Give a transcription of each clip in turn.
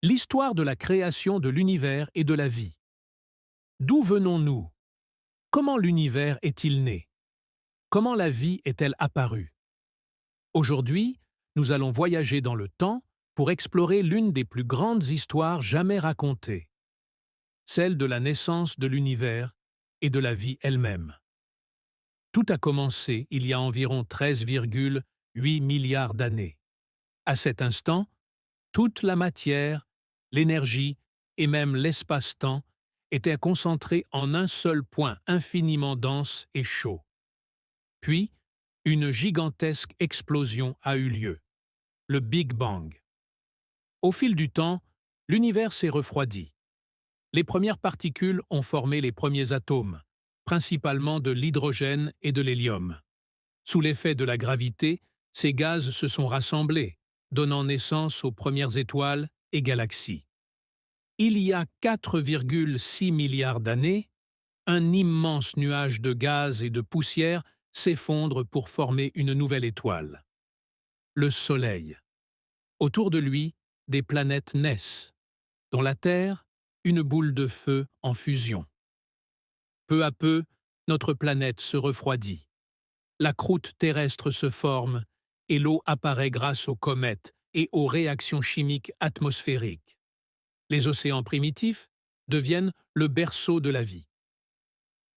L'histoire de la création de l'univers et de la vie. D'où venons-nous? Comment l'univers est-il né? Comment la vie est-elle apparue? Aujourd'hui, nous allons voyager dans le temps pour explorer l'une des plus grandes histoires jamais racontées, celle de la naissance de l'univers et de la vie elle-même. Tout a commencé il y a environ 13,8 milliards d'années. À cet instant, toute la matière, l'énergie et même l'espace-temps étaient concentrés en un seul point infiniment dense et chaud. Puis, une gigantesque explosion a eu lieu, le Big Bang. Au fil du temps, l'univers s'est refroidi. Les premières particules ont formé les premiers atomes, principalement de l'hydrogène et de l'hélium. Sous l'effet de la gravité, ces gaz se sont rassemblés, donnant naissance aux premières étoiles et galaxies. Il y a 4,6 milliards d'années, un immense nuage de gaz et de poussière s'effondre pour former une nouvelle étoile, le Soleil. Autour de lui, des planètes naissent, dont la Terre, une boule de feu en fusion. Peu à peu, notre planète se refroidit. La croûte terrestre se forme et l'eau apparaît grâce aux comètes et aux réactions chimiques atmosphériques. Les océans primitifs deviennent le berceau de la vie.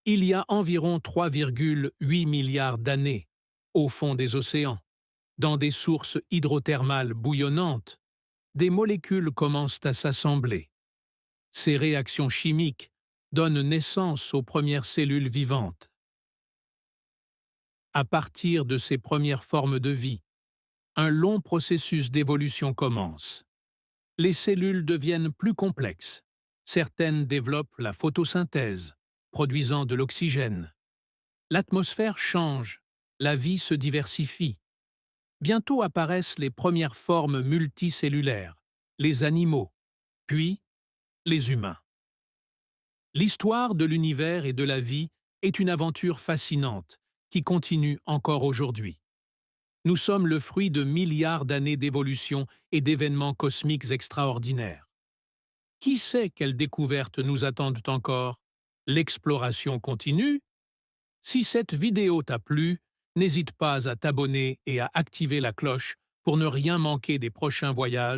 Il y a environ 3,8 milliards d'années, au fond des océans, dans des sources hydrothermales bouillonnantes, des molécules commencent à s'assembler. Ces réactions chimiques donnent naissance aux premières cellules vivantes. À partir de ces premières formes de vie, un long processus d'évolution commence. Les cellules deviennent plus complexes. Certaines développent la photosynthèse, produisant de l'oxygène. L'atmosphère change, la vie se diversifie. Bientôt apparaissent les premières formes multicellulaires, les animaux, puis les humains. L'histoire de l'univers et de la vie est une aventure fascinante qui continue encore aujourd'hui. Nous sommes le fruit de milliards d'années d'évolution et d'événements cosmiques extraordinaires. Qui sait quelles découvertes nous attendent encore? L'exploration continue. Si cette vidéo t'a plu, n'hésite pas à t'abonner et à activer la cloche pour ne rien manquer des prochains voyages.